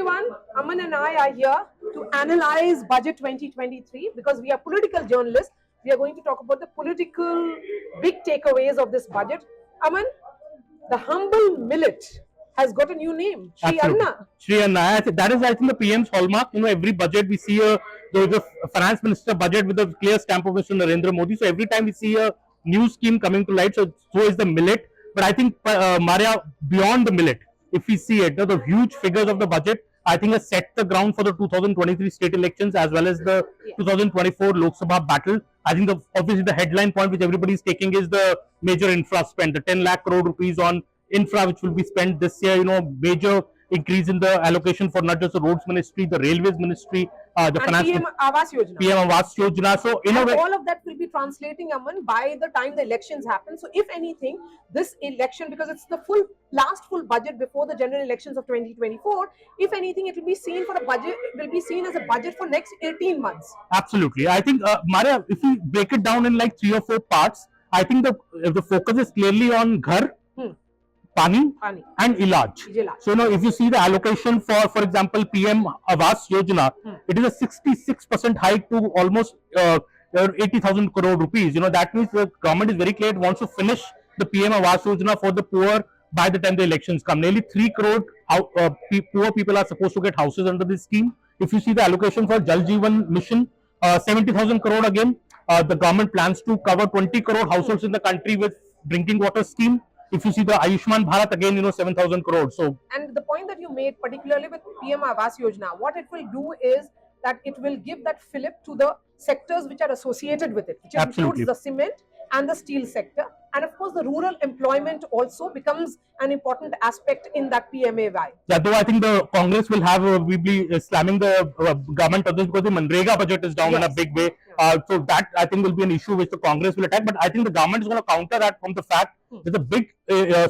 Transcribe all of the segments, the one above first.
everyone. Aman and I are here to analyze Budget 2023 because we are political journalists. We are going to talk about the political big takeaways of this budget. Aman, the humble millet has got a new name, Shri Anna. Shri Anna. That is, I think, the PM's hallmark. Every budget we see there is a finance minister budget with a clear stamp of Mr. Narendra Modi. So every time we see a new scheme coming to light, so is the millet. But I think, Maria, beyond the millet, if we see it, the huge figures of the budget, I think, has set the ground for the 2023 state elections as well as the 2024 Lok Sabha battle. I think obviously the headline point which everybody is taking is the major infra spend, the 10 lakh crore rupees on infra which will be spent this year. Major increase in the allocation for not just the roads ministry, the railways ministry, the finance PM Awas Yojana. PM Awas Yojana. So in a way, all of that will be translating, Aman, by the time the elections happen. So if anything, this election, because it's the last full budget before the general elections of 2024, if anything, it will be seen as a budget for next 18 months. Absolutely. I think, Maria, if we break it down in like 3 or 4 parts, I think the focus is clearly on ghar, Pani and Ilaj. So if you see the allocation for example, PM Awas Yojana, it is a 66% hike to almost 80,000 crore rupees. That means the government is very clear it wants to finish the PM Awas Yojana for the poor by the time the elections come. Nearly 3 crore poor people are supposed to get houses under this scheme. If you see the allocation for Jal Jeevan Mission, 70,000 crore again. The government plans to cover 20 crore households in the country with drinking water scheme. If you see the Ayushman Bharat, again, 7,000 crores. So, and the point that you made, particularly with PM Awas Yojana, what it will do is that it will give that fillip to the sectors which are associated with it, which includes the cement and the steel sector. And of course, the rural employment also becomes an important aspect in that PMAY. Yeah, though I think the Congress will be slamming the government of this because the Manrega budget is down in a big way. So that I think will be an issue which the Congress will attack. But I think the government is going to counter that from the fact there's a big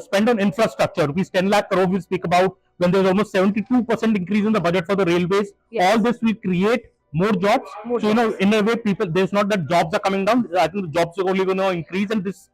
spend on infrastructure. Rupees 10 lakh crore we speak about when there's almost 72% increase in the budget for the railways. All this will create more jobs. In a way, there's not that jobs are coming down. I think the jobs are only going to increase, and this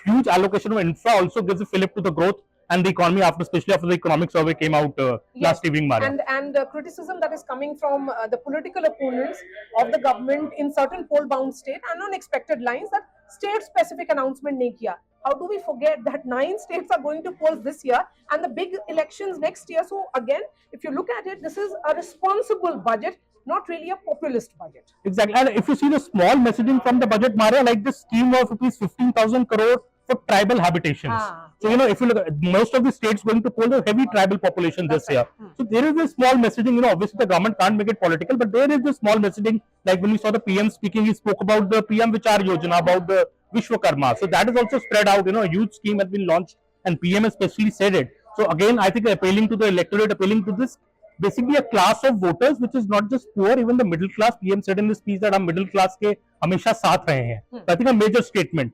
huge allocation of infra also gives a fillip to the growth and the economy, especially after the economic survey came out last evening, Maria. And criticism that is coming from the political opponents of the government in certain poll-bound state and on expected lines that state-specific announcement nahi kiya. How do we forget that 9 states are going to polls this year and the big elections next year? So again, if you look at it, this is a responsible budget, not really a populist budget. Exactly. And if you see the small messaging from the budget, Maria, like this scheme of rupees 15,000 crore for tribal habitations. So, if you look at most of the states going to poll the heavy tribal population this year. So there is this small messaging, obviously the government can't make it political, but there is this small messaging, like when we saw the PM speaking, he spoke about the PM Vichar Yojana, about the Vishwakarma. So that is also spread out, a huge scheme has been launched and PM especially said it. So again, I think appealing to the electorate, appealing to this basically a class of voters which is not just poor, even the middle class. PM said in this speech that हम middle class के हमेशा साथ रहे हैं. So I think a major statement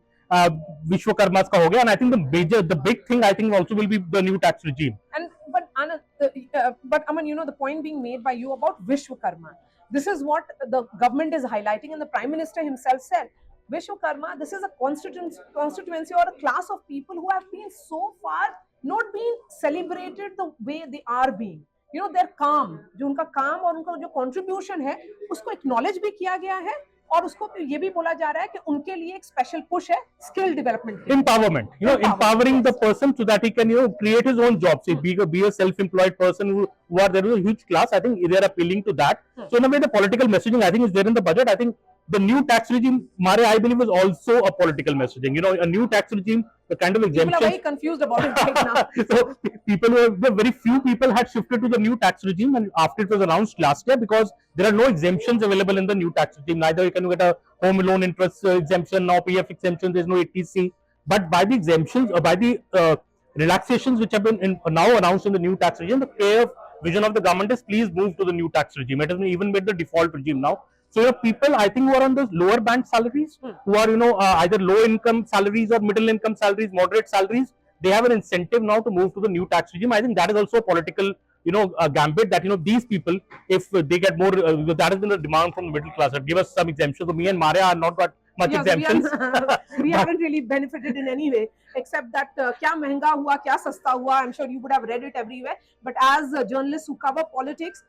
Vishwakarma's का हो गया, and I think the big thing I think also will be the new tax regime. But Aman, the point being made by you about Vishwakarma, this is what the government is highlighting, and the Prime Minister himself said, Vishwakarma, this is a constituency or a class of people who have been so far not being celebrated the way they are being. Their काम, जो उनका काम और उनका जो contribution है, उसको acknowledge भी किया गया है और उसको ये भी बोला जा रहा है कि उनके लिए एक special push है skill development. Empowerment, empowering the person so that he can, create his own jobs. Be a self-employed person who are there is a huge class. I think they are appealing to that. So in a way, the political messaging I think is there in the budget. I think the new tax regime, Maria, I believe, is also a political messaging. A new tax regime, the kind of exemption. People are very confused about it right now. So very few people had shifted to the new tax regime, and after it was announced last year, because there are no exemptions available in the new tax regime. Neither you can get a home loan interest exemption, no PF exemption, there is no ATC. But by the exemptions or by the relaxations which have been now announced in the new tax regime, the clear vision of the government is please move to the new tax regime. It has been even made the default regime now. So people, I think, who are on those lower band salaries, who are, either low income salaries or middle income salaries, moderate salaries, they have an incentive now to move to the new tax regime. I think that is also a political, gambit that, these people, if they get more, that has been a demand from the middle class, that give us some exemptions. So me and Maria are not much Yes, exemptions. we haven't really benefited in any way, except that kya महंगा हुआ, kya सस्ता हुआ. I'm sure you would have read it everywhere. But as journalists who cover politics,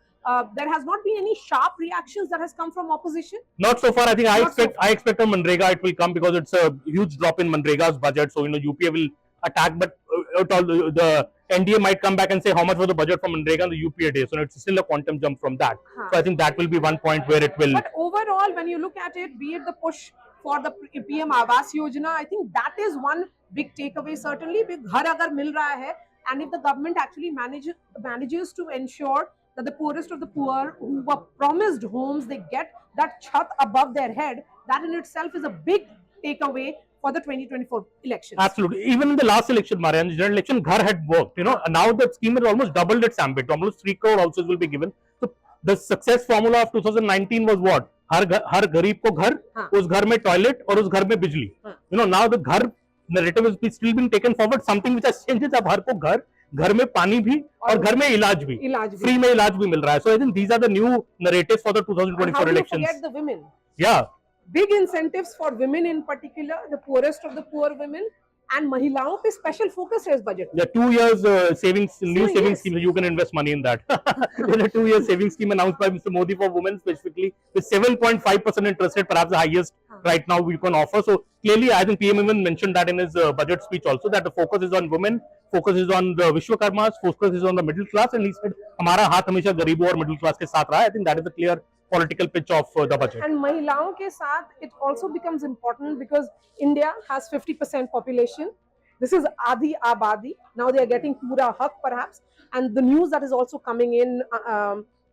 there has not been any sharp reactions that has come from opposition. Not so far. I think Not I expect on Manrega it will come because it's a huge drop in Manrega's budget. So UPA will attack, but the NDA might come back and say how much was the budget for Manrega on the UPA day. So it's still a quantum jump from that. So I think that will be one point where it will. But overall, when you look at it, be it the push for the PM Awas Yojana, I think that is one big takeaway. Certainly, ghar agar mil raha hai, and if the government actually manages to ensure that the poorest of the poor who were promised homes, they get that chhat above their head, that in itself is a big takeaway for the 2024 elections. Absolutely. Even in the last election, Marian, the general election, Ghar had worked. Now the scheme has almost doubled its ambit. Almost 3 crore houses will be given. So the success formula of 2019 was what? हर गरीब को घर, उस घर में toilet और उस घर में बिजली. Now the घर narrative is still being taken forward. Something which has changed. अब हर को घर में पानी भी और घर में इलाज भी, फ्री में इलाज भी मिल रहा है. So I think these are the new narratives for the 2024 elections. And how do you forget the women? Yeah. Big incentives for women in particular, the poorest of the poor women, and महिलाओं पे special focus है इस budget. Yeah, 2 years savings, new savings scheme. You can invest money in that. There's a 2-year savings scheme announced by Mr. Modi for women specifically, with 7.5% interest rate, perhaps the highest right now we can offer. So clearly, I think PM even mentioned that in his budget speech also, that the focus is on women, focus is on the Vishwakarmas, focus is on the middle class, and he said, हमारा हाथ हमेशा गरीबों और middle class के साथ रहा है. I think that is a clear political pitch of the budget. And महिलाओं के साथ it also becomes important because India has 50% population. This is Adi Abadi. Now they are getting pura haq perhaps. And the news that is also coming in,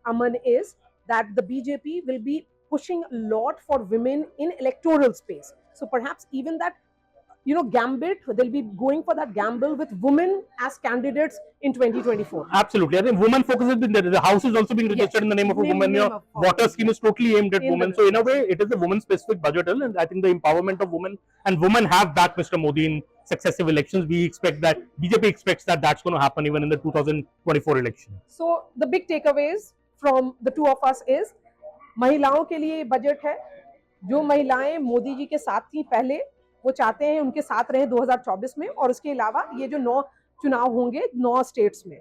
Aman, is that the BJP will be pushing a lot for women in electoral space. So perhaps even that, gambit, they'll be going for that gamble with women as candidates in 2024. Absolutely. I think women focus has been there. The house is also being registered in the name of a woman. Water scheme is totally aimed at women. So in a way, it is a woman-specific budget, and I think the empowerment of women, and women have backed Mr. Modi in successive elections. We expect that, BJP expects that that's going to happen even in the 2024 election. So the big takeaways from the two of us is, महिलाओं के लिए budget है. जो महिलाएं मोदी जी के साथ थी पहले, वो चाहते हैं उनके साथ रहे 2024 में, और उसके अलावा ये जो 9 चुनाव होंगे 9 स्टेट्स में,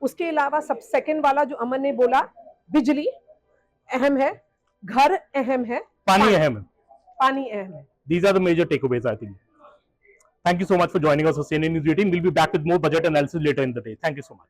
उसके अलावा सब सेकंड वाला जो अमन ने बोला, बिजली अहम है, घर अहम है, पानी अहम है, पानी अहम है. These are the major takeaways, I think. Thank you so much for joining us on CNN News 18. We'll be back with more budget analysis later in the day. Thank you so much.